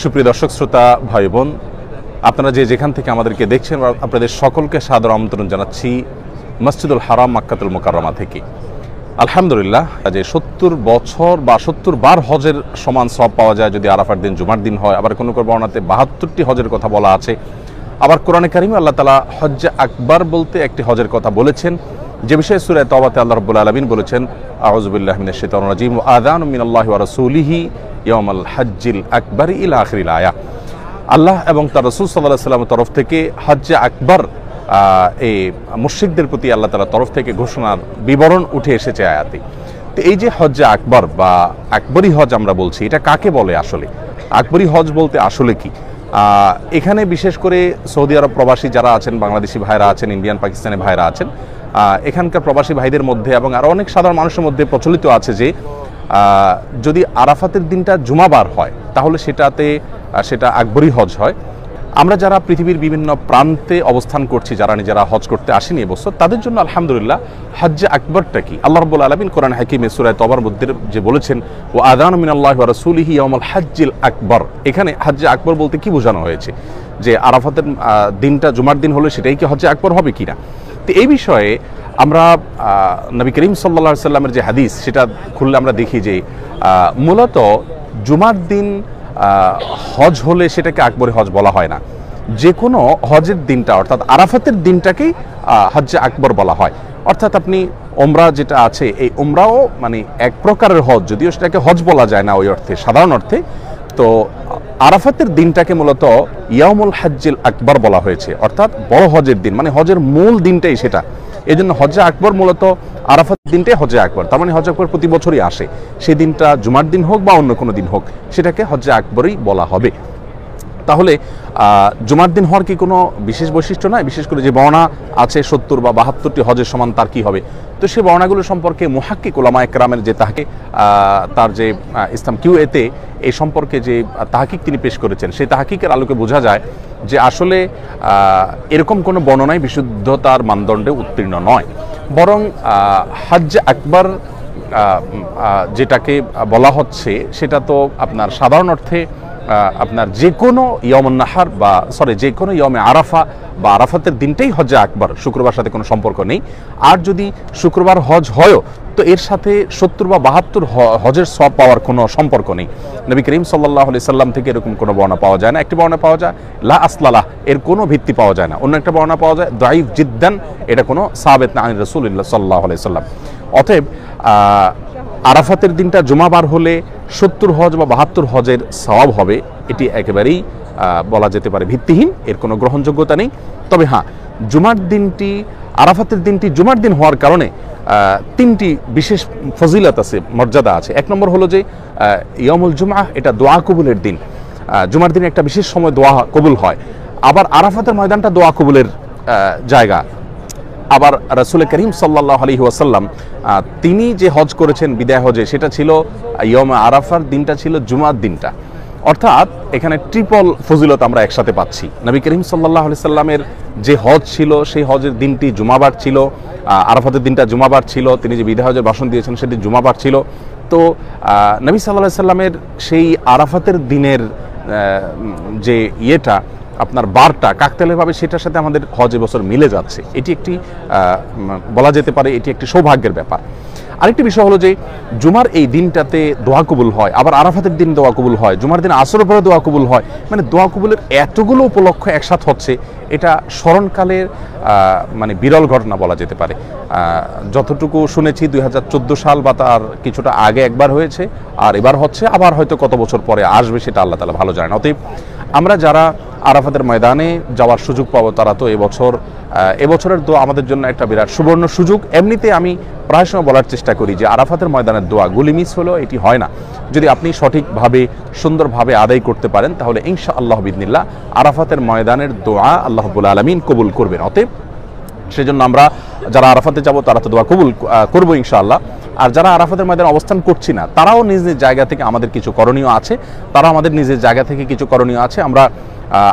সুপ্রিয় দর্শক শ্রোতা ভাই বোন, আপনারা যেখান থেকে আমাদেরকে দেখছেন আপনাদের সকলকে সাদর আমন্ত্রণ জানাচ্ছি মসজিদুল হারাম মক্কাতুল মুকাররমা থেকে। আলহামদুলিল্লাহ, যে 70 বছর বা 70 বার হজের সমান সওয়াব পাওয়া যায় যদি আরাফার দিন জুমার দিন হয়। আবার কোনো বর্ণনাতে 72টি হজের কথা বলা আছে। আবার কোরআনে কারিমে আল্লাহ তাআলা হজ্জে আকবার বলতে একটি হজের কথা বলেছেন, যে বিষয়ে সূরা তাওবাতে আল্লাহ রাব্বুল আলামিন বলেছেন, আউযু বিল্লাহি মিনাশ শাইতানির রাজীম, আযানু মিনাল্লাহি ওয়া রাসূলিহি ইয়াউমাল হজ্জিল আকবার ইলা আখিরিল আয়া। আল্লাহ এবং তার রাসূল সাল্লাল্লাহু আলাইহি ওয়াসাল্লামের তরফ থেকে হজ্জে আকবার এই মুশরিকদের প্রতি আল্লাহ তাআলার তরফ থেকে ঘোষণার বিবরণ উঠে এসেছে আয়াতে। তো এই যে হজ্জে আকবার বা আকবরী হজ আমরা বলছি, এটা কাকে বলে আসলে? আকবরী হজ বলতে আসলে কি? এখানে বিশেষ করে সৌদি আরব প্রবাসী যারা আছেন, বাংলাদেশি ভাইরা আছেন, ইন্ডিয়ান পাকিস্তানি ভাইরা আছেন, এখানকার প্রবাসী ভাইদের মধ্যে এবং আরও অনেক সাধারণ মানুষের মধ্যে প্রচলিত আছে যে যদি আরাফাতের দিনটা জুমাবার হয় তাহলে সেটা আকবরী হজ হয়। আমরা যারা পৃথিবীর বিভিন্ন প্রান্তে অবস্থান করছি, যারা নিজেরা হজ করতে আসেনি এবছর, তাদের জন্য আলহামদুলিল্লাহ হজ্জে আকবরটা কি? আল্লাহ রাব্বুল আলামিন কোরআন হাকিমে সূরা তাওবার মধ্যে যে বলেছেন, ওয়া আযানু মিনাল্লাহি ওয়া রাসূলিহি ইয়াউমাল হজ্জিল আকবর। এখানে হজ্জে আকবর বলতে কি বোঝানো হয়েছে? যে আরাফাতের দিনটা জুমার দিন হলে সেটাই কি হজ্জে আকবর হবে কিনা? তো এই বিষয়ে আমরা নবী করিম সাল্লাল্লাহু আলাইহি সাল্লামের যে হাদিস, সেটা খুললে আমরা দেখি যে মূলত জুমার দিন হজ হলে সেটাকে আকবরী হজ বলা হয় না। যে কোনো হজের দিনটা অর্থাৎ আরাফাতের দিনটাকেই হজ্জে আকবর বলা হয়। অর্থাৎ আপনি ওমরা যেটা আছে, এই ওমরাও মানে এক প্রকারের হজ, যদিও সেটাকে হজ বলা যায় না ওই অর্থে, সাধারণ অর্থে। তো আরাফাতের দিনটাকে মূলত ইয়াউমুল হজ্জিল আকবর বলা হয়েছে, অর্থাৎ বড় হজের দিন, মানে হজের মূল দিনটাই সেটা। এই জন্য হজ্জে আকবর মূলত আরাফাত দিনটাই হজ্জে আকবর। তার মানে হজ্জে আকবর প্রতি বছরই আসে, সেই দিনটা জুমার দিন হোক বা অন্য কোনো দিন হোক, সেটাকে হজ্জে আকবরই বলা হবে। তাহলে জুমার দিন হওয়ার কি কোনো বিশেষ বৈশিষ্ট্য নয়? বিশেষ করে যে বর্ণনা আছে 70 বা 72টি হজের সমান, তার কি হবে? তো সেই বর্ণনাগুলো সম্পর্কে মুহাক্কিক উলামা একরামের যে তাহকিক, তার যে ইসলাম কিউএতে এই সম্পর্কে যে তাহকিক তিনি পেশ করেছেন, সেই তাহকিকের আলোকে বোঝা যায় যে আসলে এরকম কোনো বর্ণনাই বিশুদ্ধতার মানদণ্ডে উত্তীর্ণ নয়। বরং হজ্জে আকবর যেটাকে বলা হচ্ছে, সেটা তো আপনার সাধারণ অর্থে আপনার যে কোনো ইয়মুন নাহার বা যে কোনো ইয়মে আরাফা বা আরাফাতের দিনটাই হজ্জে আকবর, শুক্রবার সাথে কোনো সম্পর্ক নেই। আর যদি শুক্রবার হজ হয়ও, তো এর সাথে 70 বা 72 হজের সওয়াব পাওয়ার কোনো সম্পর্ক নেই। নবী করিম সাল্লাল্লাহু আলাইহি সাল্লাম থেকে এরকম কোনো বর্ণনা পাওয়া যায় না। একটি বর্ণনা পাওয়া যায় লা আসলালাহ, এর কোনো ভিত্তি পাওয়া যায় না। অন্য একটা বর্ণনা পাওয়া যায় দাঈফ জিদ্দান, এটা কোনো সাবিত না আন রাসূলুল্লাহ সাল্লাল্লাহু আলাইহি সাল্লাম। অতএব আরাফাতের দিনটা জুমাবার হলে 70 হজ বা 72 হজের সওয়াব হবে, এটি একেবারেই বলা যেতে পারে ভিত্তিহীন, এর কোনো গ্রহণযোগ্যতা নেই। তবে হ্যাঁ, জুমার দিনটি, আরাফাতের দিনটি জুমার দিন হওয়ার কারণে 3টি বিশেষ ফজিলত আছে, মর্যাদা আছে। এক নম্বর হলো যে ইয়ামুল জুমআহ, এটা দোয়া কবুলের দিন। জুমার দিনে একটা বিশেষ সময় দোয়া কবুল হয়। আবার আরাফাতের ময়দানটা দোয়া কবুলের জায়গা। আবার রাসূল করিম সাল্লাল্লাহু আলাইহি ওয়াসাল্লাম তিনি যে হজ করেছেন বিদায় হজে, সেটা ছিল ইয়মে আরাফার দিনটা ছিল জুমার দিনটা। অর্থাৎ এখানে ট্রিপল ফজিলত আমরা একসাথে পাচ্ছি। নবী করিম সাল্লাল্লাহু আলাইহি সাল্লামের যে হজ ছিল, সেই হজের দিনটি জুমাবার ছিল, আরাফাতের দিনটা জুমাবার ছিল, তিনি যে বিদায় হজের ভাষণ দিয়েছেন সেটি জুমাবার ছিল। তো নবী সাল্লাল্লাহু আলাইহি সাল্লামের সেই আরাফাতের দিনের যে ইয়েটা, আপনার বারটা কাকতালীয়ভাবে, সেটার সাথে আমাদের হজ এবছর মিলে যাচ্ছে। এটি একটি বলা যেতে পারে এটি একটি সৌভাগ্যের ব্যাপার। আরেকটি বিষয় হলো যে জুমার এই দিনটাতে দোয়া কবুল হয়, আবার আরাফাতের দিন দোয়া কবুল হয়, জুমার দিন আসরের পরে দোয়া কবুল হয়। মানে দোয়া কবুলের এতগুলো উপলক্ষ একসাথে হচ্ছে, এটা স্মরণকালের মানে বিরল ঘটনা বলা যেতে পারে। যতটুকু শুনেছি 2014 সাল বা তার কিছুটা আগে একবার হয়েছে, আর এবার হচ্ছে, আবার হয়তো কত বছর পরে আসবে সেটা আল্লাহ তাআলা ভালো জানেন। অতএব আমরা যারা আরাফাতের ময়দানে যাওয়ার সুযোগ পাবো, তারা তো এবছরের দোয়া আমাদের জন্য একটা বিরাট সুবর্ণ সুযোগ। এমনিতে আমি প্রায় সময় বলার চেষ্টা করি যে আরাফাতের ময়দানের দোয়া গুলি মিস হলো এটি হয় না। যদি আপনি সঠিকভাবে সুন্দরভাবে আদায় করতে পারেন, তাহলে ইনশাআল্লাহ বিইذনিল্লাহ আরাফাতের ময়দানের দোয়া আল্লাহ রাব্বুল আলামিন কবুল করবেন। অতএব সেজন্য আমরা যারা আরাফাতে যাব, তারা তো দোয়া কবুল করবো ইনশাআল্লাহ। আর যারা আরাফাতের ময়দানে অবস্থান করছি না, তারাও নিজ নিজ জায়গা থেকে আমাদের কিছু করণীয় আছে, তারাও আমাদের নিজের জায়গা থেকে কিছু করণীয় আছে। আমরা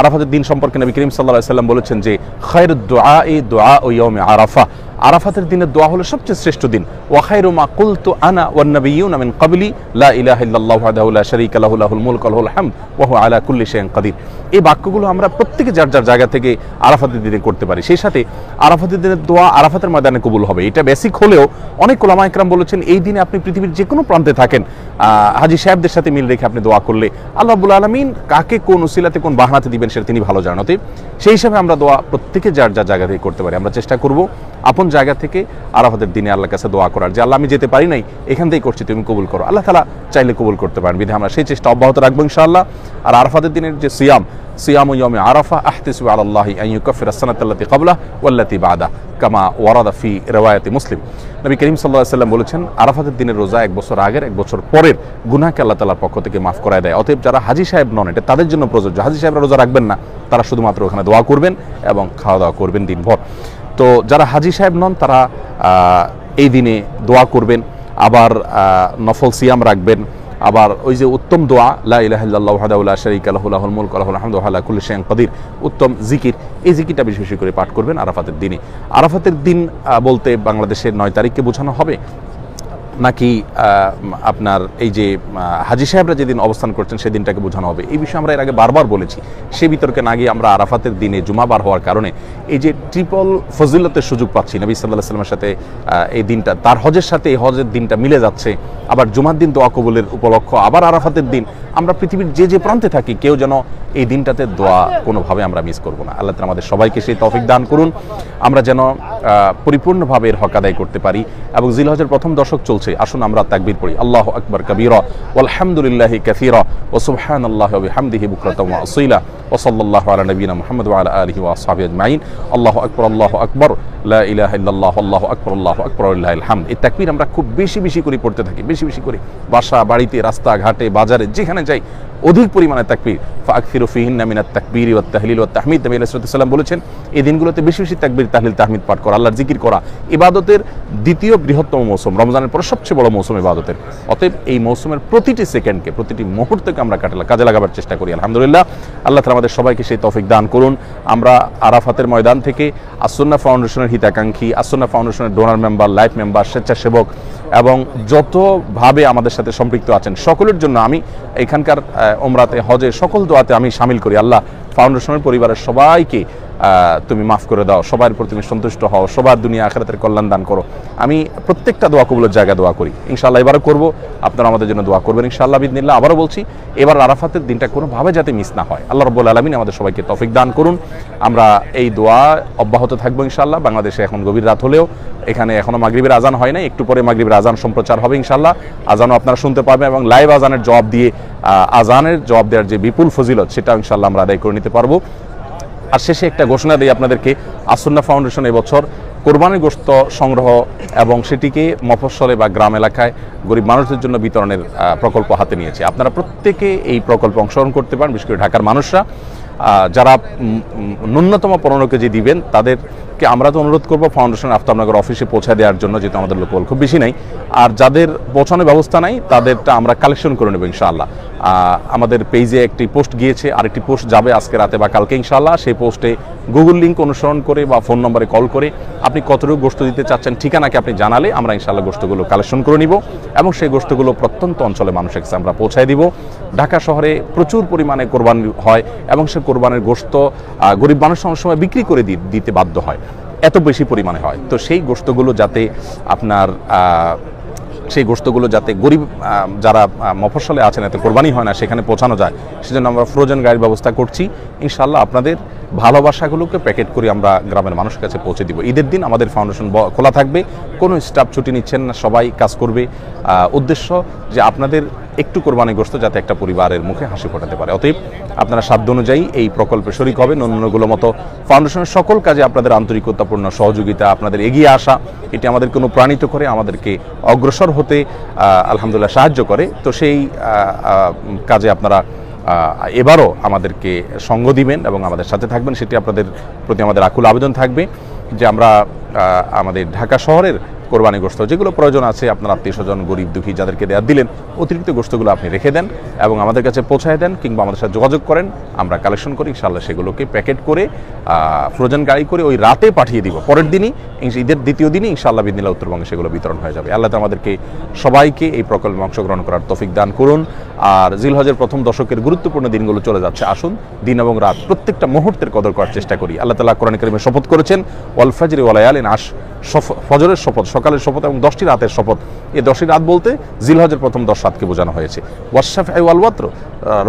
আরাফাতের দিন সম্পর্কে নবী করিম সাল্লাল্লাহু আলাইহি সাল্লাম বলেছেন যে খায়রুদ দুআই দুআউ ইয়াউমি আরাফা, আরাফাতের দিনের দোয়া হলো সবচেয়ে শ্রেষ্ঠ দিন। ওয়া খায়রু মা কুলতু আনা ওয়ান নাবিয়্যুনা মিন ক্বাবলি লা ইলাহা ইল্লাল্লাহু ওয়াহদাহু লা শারীকা লাহু লাহুল মুলকু ওয়া লাহুল হামদ ওয়া হুয়া আলা কুল্লি শাইইন কাদির। এই বাক্যগুলো আমরা প্রত্যেকে যার যার জায়গা থেকে আরাফাতের দিনে করতে পারি। সেই সাথে আরাফাতের দিনের দোয়া আরাফাতের ময়দানে কবুল হবে, এটা বেসিক হলেও অনেক ওলামা ইকরাম বলেছেন এই দিনে আপনি পৃথিবীর যে কোনো প্রান্তে থাকেন, হাজী সাহেবদের সাথে মিল রেখে আপনি দোয়া করলে আল্লাহ রাব্বুল আলামিন কাকে কোন উসিলাতে কোন বাহানাতে দিবেন সেটা তিনি ভালো জানেন। সেই হিসাবে আমরা দোয়া প্রত্যেকে যার যার জায়গা থেকে করতে পারি। আমরা চেষ্টা করব আপন জায়গা থেকে আরাফাতের দিনে আল্লাহর কাছে দোয়া করার, যে আল্লাহ আমি যেতে পারি নাই, এখান থেকেই করছি, তুমি কবুল করো। আল্লাহ তাআলা চাইলে কবুল করতে পারেন, বিধায় আমরা সেই চেষ্টা অব্যাহত রাখবো ইনশাআল্লাহ। আর আরাফাতের দিনের যে সিয়ামু ইয়াউমি আরাফা আহতাসিবু আলাল্লাহি আন ইউকাফিরা আস-সানাতা আল্লাতী ক্বাবলাহু ওয়াল্লাতী বা'দাহু কামা ওয়ারাদা ফি রিওয়ায়াতি মুসলিম। নবী করিম সাল্লাল্লাহু আলাইহি ওয়াসাল্লাম বলেছেন, আরাফাতের দিনের রোজা এক বছর আগের, এক বছর পরের গুনাহকে আল্লাহ তাআলার পক্ষ থেকে মাফ করায় দেয়। অতএব যারা হাজী সাহেব নন, এটা তাদের জন্য প্রযোজ্য। হাজী সাহেবরা রোজা রাখবেন না, তারা শুধুমাত্র ওখানে দোয়া করবেন এবং খাওয়া দাওয়া করবেন দিনভর। তো যারা হাজী সাহেব নন তারা এই দিনে দোয়া করবেন, আবার নফল সিয়াম রাখবেন, আবার ওই যে উত্তম দোয়া লা ইলাহা ইল্লাল্লাহু ওয়াহদাহু লা শারীকা লাহু লাহুল মুলকু ওয়া লাহুল হামদু ওয়া হুয়া আলা কুল্লি শাইইন কাদির, উত্তম জিকির, এই জিকিরটা বেশি বেশি করে পাঠ করবেন আরাফাতের দিনে। আরাফাতের দিন বলতে বাংলাদেশের 9 তারিখকে বোঝানো হবে নাকি আপনার এই যে হাজী সাহেবরা যেদিন অবস্থান করছেন সেদিনটাকে বোঝানো হবে, এই বিষয়ে আমরা এর আগে বারবার বলেছি। সে বিতর্কে না গিয়ে আমরা আরাফাতের দিনে জুমাবার হওয়ার কারণে এই যে ট্রিপল ফজিলতের সুযোগ পাচ্ছি, নবী সাল্লাল্লাহু আলাইহি ওয়াসাল্লামের সাথে এই দিনটা, তার হজের সাথে এই হজের দিনটা মিলে যাচ্ছে, আবার জুমার দিন দোয়া কবুলের উপলক্ষ, আবার আরাফাতের দিন। আমরা পৃথিবীর যে যে প্রান্তে থাকি কেউ যেন এই দিনটাতে দোয়া কোনোভাবে আমরা মিস করব না। আল্লাহ তাআলা আমাদের সবাইকে সেই তৌফিক দান করুন, আমরা যেন পরিপূর্ণভাবে এর হক আদায় করতে পারি। এবং জিলহজের প্রথম দশক চলছে, আসুন আমরা তাকবীর পড়ি, আল্লাহু আকবার কাবীরা ওয়ালহামদুলিল্লাহি কাসীরা ওয়া সুবহানাল্লাহি ওয়া বিহামদিহি বুকরাতাও ওয়া আসীলা ওয়া সাল্লাল্লাহু আলা নবিয়িনা মুহাম্মদ ওয়া আলা আলিহি ওয়া আসহাবিহি আজমাইন। আল্লাহু আকবার লা ইলাহা ইল্লাল্লাহ আল্লাহু আকবার ওয়ালিল্লাহিল হামদ। এই তাকবীর আমরা খুব বেশি বেশি করে পড়তে থাকি, বেশি বেশি করে, বাসা বাড়িতে, রাস্তা ঘাটে, বাজারে, যেখানে যাই অধিক পরিমাণে তাকবীর। ফাআকসিরু ফীহিন্না মিনাত তাকবীরি ওয়াত তাহলিল ওয়াত তাহমিদ। নবী আলাইহিস সালাম বলেছেন এই দিনগুলোতে বেশি বেশি তাকবীর, তাহলিল, তাহমিদ পাঠ করা, আল্লাহর জিকির করা, ইবাদতের দ্বিতীয় বৃহত্তম মৌসুম, রমজানের পরে সবচেয়ে বড় মৌসুম ইবাদতের। অতএব এই মৌসুমের প্রতিটি সেকেন্ডকে, প্রতিটি মুহূর্তকে আমরা কাজে লাগাবার চেষ্টা করি। আলহামদুলিল্লাহ, আল্লাহ তাআলা আমাদের সবাইকে সেই তৌফিক দান করুন। আমরা আরাফাতের ময়দান থেকে আসুন্নাহ ফাউন্ডেশনের হিতাকাঙ্ক্ষী, আসুন্নাহ ফাউন্ডেশনের ডোনার মেম্বার, লাইফ মেম্বার, স্বেচ্ছাসেবক এবং যতভাবে আমাদের সাথে সম্পৃক্ত আছেন সকলের জন্য আমি এখানকার ওমরাতে, হজে, সকল দোয়াতে আমি শামিল করি। আল্লাহ ফাউন্ডেশনের পরিবারের সবাইকে তুমি মাফ করে দাও, সবার উপর তুমি সন্তুষ্ট হও, সবার দুনিয়া আখিরাতের কল্যাণ দান করো। আমি প্রত্যেকটা দোয়া কবুলের জায়গায় দোয়া করি, ইনশাআল্লাহ এবারও করব, আপনারা আমাদের জন্য দোয়া করবেন ইনশাআল্লাহ বিইذনিল্লাহ। আবারও বলছি, এবার আরাফাতের দিনটা কোনোভাবে যাতে মিস না হয়, আল্লাহ রাব্বুল আলামিন আমাদের সবাইকে তৌফিক দান করুন। আমরা এই দোয়া অব্যাহত থাকবো ইনশাআল্লাহ। বাংলাদেশে এখন গভীর রাত হলেও এখানে এখনো মাগরিবের আজান হয় নাই, একটু পরে মাগরিবের আজান সম্প্রচার হবে ইনশাআল্লাহ। আজানও আপনারা শুনতে পাবেন এবং লাইভ আজানের জবাব দিয়ে আজানের জবাব দেওয়ার যে বিপুল ফজিলত সেটা ইনশাআল্লাহ আমরা আদায় করে নিতে পারবো। আর শেষে একটা ঘোষণা দিই আপনাদেরকে, আসুন্নাহ ফাউন্ডেশন এবছর কোরবানির গোশত সংগ্রহ এবং সেটিকে মফস্বলে বা গ্রাম এলাকায় গরিব মানুষদের জন্য বিতরণের প্রকল্প হাতে নিয়েছে। আপনারা প্রত্যেকে এই প্রকল্পে অংশগ্রহণ করতে পারেন, বিশেষ করে ঢাকার মানুষরা যারা ন্যূনতম 15 কেজি দিবেন তাদেরকে আমরা তো অনুরোধ করবো ফাউন্ডেশন আফতাবনগর অফিসে পৌঁছে দেওয়ার জন্য, যেহেতু আমাদের লোকবল খুব বেশি নাই। আর যাদের পৌঁছানোর ব্যবস্থা নাই তাদেরটা আমরা কালেকশন করে নেব ইনশাআল্লাহ। আমাদের পেজে একটি পোস্ট গিয়েছে, আরেকটি পোস্ট যাবে আজকে রাতে বা কালকে ইনশাআল্লাহ। সেই পোস্টে গুগল লিঙ্ক অনুসরণ করে বা ফোন নম্বরে কল করে আপনি কতটুকু গোশত দিতে চাচ্ছেন ঠিকানাকে আপনি জানালে আমরা ইনশাআল্লাহ গোশতগুলো কালেকশন করে নিব এবং সেই গোশতগুলো প্রত্যন্ত অঞ্চলে মানুষের কাছে আমরা পৌঁছায় দিব। ঢাকা শহরে প্রচুর পরিমাণে কোরবানি হয় এবং সে কোরবানির গোশত গরিব মানুষ অনেক সময় বিক্রি করে দিতে বাধ্য হয়, এত বেশি পরিমাণে হয়। তো সেই গোশতগুলো যাতে আপনার সেই গোশতগুলো যাতে গরিব যারা মফস্বলে আছেন, এতে কোরবানি হয় না, সেখানে পৌঁছানো যায়, সেজন্য আমরা ফ্রোজেন গাড়ির ব্যবস্থা করছি ইনশাআল্লাহ। আপনাদের ভালোবাসাগুলোকে প্যাকেট করে আমরা গ্রামের মানুষের কাছে পৌঁছে দিব। ঈদের দিন আমাদের ফাউন্ডেশন খোলা থাকবে, কোনো স্টাফ ছুটি নিচ্ছেন না, সবাই কাজ করবে। উদ্দেশ্য যে আপনাদের একটু কোরবানি গোশত যাতে একটা পরিবারের মুখে হাসি ফোটাতে পারে। অতএব আপনারা সাধ্য অনুযায়ী এই প্রকল্পে শরিক হবেন। অন্যগুলো মতো ফাউন্ডেশনের সকল কাজে আপনাদের আন্তরিকতাপূর্ণ সহযোগিতা, আপনাদের এগিয়ে আসা, এটি আমাদেরকে অনুপ্রাণিত করে, আমাদেরকে অগ্রসর হতে আলহামদুলিল্লাহ সাহায্য করে। তো সেই কাজে আপনারা এবারও আমাদেরকে সঙ্গ দিবেন এবং আমাদের সাথে থাকবেন, সেটি আপনাদের প্রতি আমাদের আকুল আবেদন থাকবে যে আমরা আমাদের ঢাকা শহরের কোরবানি গোশত যেগুলো প্রয়োজন আছে আপনার আত্মীয় স্বজন গরিব দুঃখী যাদেরকে দেওয়া দিলেন অতিরিক্ত গোশতগুলো আপনি রেখে দেন এবং আমাদের কাছে পৌঁছায় দেন কিংবা আমাদের সাথে যোগাযোগ করেন, আমরা কালেকশন করি, ইনশাআল্লাহ সেগুলোকে প্যাকেট করে ফ্রোজেন গাড়ি করে ওই রাতে পাঠিয়ে দিব। পরের দিনই ঈদের দ্বিতীয় দিনই ইনশাআল্লাহ বিদিনিল্লাহ উত্তরবঙ্গে সেগুলো বিতরণ হয়ে যাবে। আল্লাহ আমাদেরকে সবাইকে এই প্রকল্পে অংশগ্রহণ করার তৌফিক দান করুন। আর জিলহজের প্রথম দশকের গুরুত্বপূর্ণ দিনগুলো চলে যাচ্ছে, আসুন দিন এবং রাত প্রত্যেকটা মুহূর্তের কদর করার চেষ্টা করি। আল্লাহ তাআলা কোরআন কারীমে শপথ করেছেন ওয়াল ফাজরি ওয়া লায়ালিন আশর, ফজরের শপথ, সকালের শপথ এবং 10টি রাতের শপথ। এই 10টি রাত বলতে জিলহজের প্রথম 10 রাতকে বোঝানো হয়েছে। ওয়াশফাই ওয়াল ওয়াতর,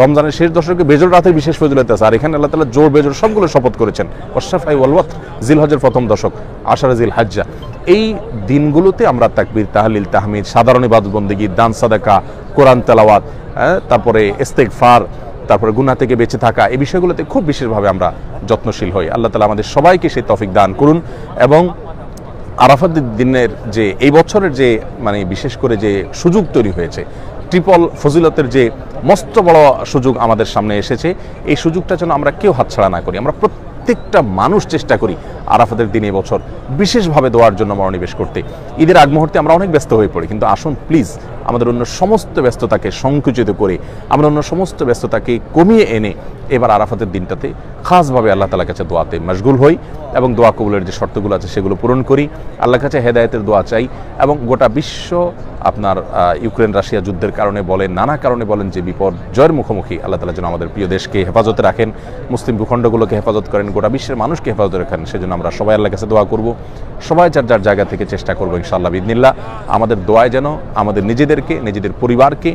রমজানের শেষ দশকে বেজর রাতের বিশেষ ফজিলত আছে, আর এখানে আল্লাহ তাআলা জোর বেজর সবগুলো শপথ করেছেন। ওয়াশফাই ওয়াল ওয়াতর, জিলহজের প্রথম দশক, আশারে জিল হাজ্জা, এই দিনগুলোতে আমরা তাকবীর, তাহলিল, তাহমিদ, সাধারণ ইবাদত বন্দেগী, দান সাদাকা, কোরআন তেলাওয়াত, তারপরে ইস্তেগফার, তারপরে গুনাহ থেকে বেঁচে থাকা, এই বিষয়গুলোতে খুব বিশেষভাবে আমরা যত্নশীল হই। আল্লাহ তাআলা আমাদের সবাইকে সেই তৌফিক দান করুন এবং আরাফাতের দিনের যে এই বছরের যে মানে বিশেষ করে যে সুযোগ তৈরি হয়েছে, ট্রিপল ফজিলতের যে মস্ত বড় সুযোগ আমাদের সামনে এসেছে, এই সুযোগটা যেন আমরা কেউ হাতছাড়া না করি। আমরা প্রত্যেকটা মানুষ চেষ্টা করি আরাফাতের দিন এই বছর বিশেষভাবে দোয়ার জন্য মনোনিবেশ করতে। ঈদের আগ মুহূর্তে আমরা অনেক ব্যস্ত হয়ে পড়ি, কিন্তু আসুন প্লিজ আমাদের অন্য সমস্ত ব্যস্ততাকে সংকুচিত করে, আমরা অন্য সমস্ত ব্যস্ততাকে কমিয়ে এনে এবার আরাফাতের দিনটাতে খাসভাবে আল্লাহ তাআলার কাছে দোয়াতে মশগুল হই এবং দোয়া কবুলের যে শর্তগুলো আছে সেগুলো পূরণ করি। আল্লাহর কাছে হেদায়েতের দোয়া চাই এবং গোটা বিশ্ব আপনার ইউক্রেন রাশিয়া যুদ্ধের কারণে বলেন, নানা কারণে বলেন যে বিপর্যয়ের মুখোমুখি, আল্লাহ তাআলা যেন আমাদের প্রিয় দেশকে হেফাজতে রাখেন, মুসলিম ভূখণ্ডগুলোকে হেফাজত করেন, গোটা বিশ্বের মানুষকে হেফাজতে রাখেন। সেজন্য আমরা সবাই আল্লাহর কাছে দোয়া করব, সবাই যার যার জায়গা থেকে চেষ্টা করবো ইনশাআল্লাহ বিদিনিল্লাহ আমাদের দোয়ায় যেন আমাদের নিজেদেরকে, নিজেদের পরিবারকে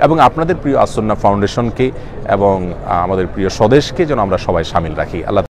এবং আপনাদের প্রিয় আসুন্নাহ ফাউন্ডেশনকে এবং আমাদের প্রিয় স্বদেশকে যেন আমরা সবাই শামিল রাখি। আল্লাহ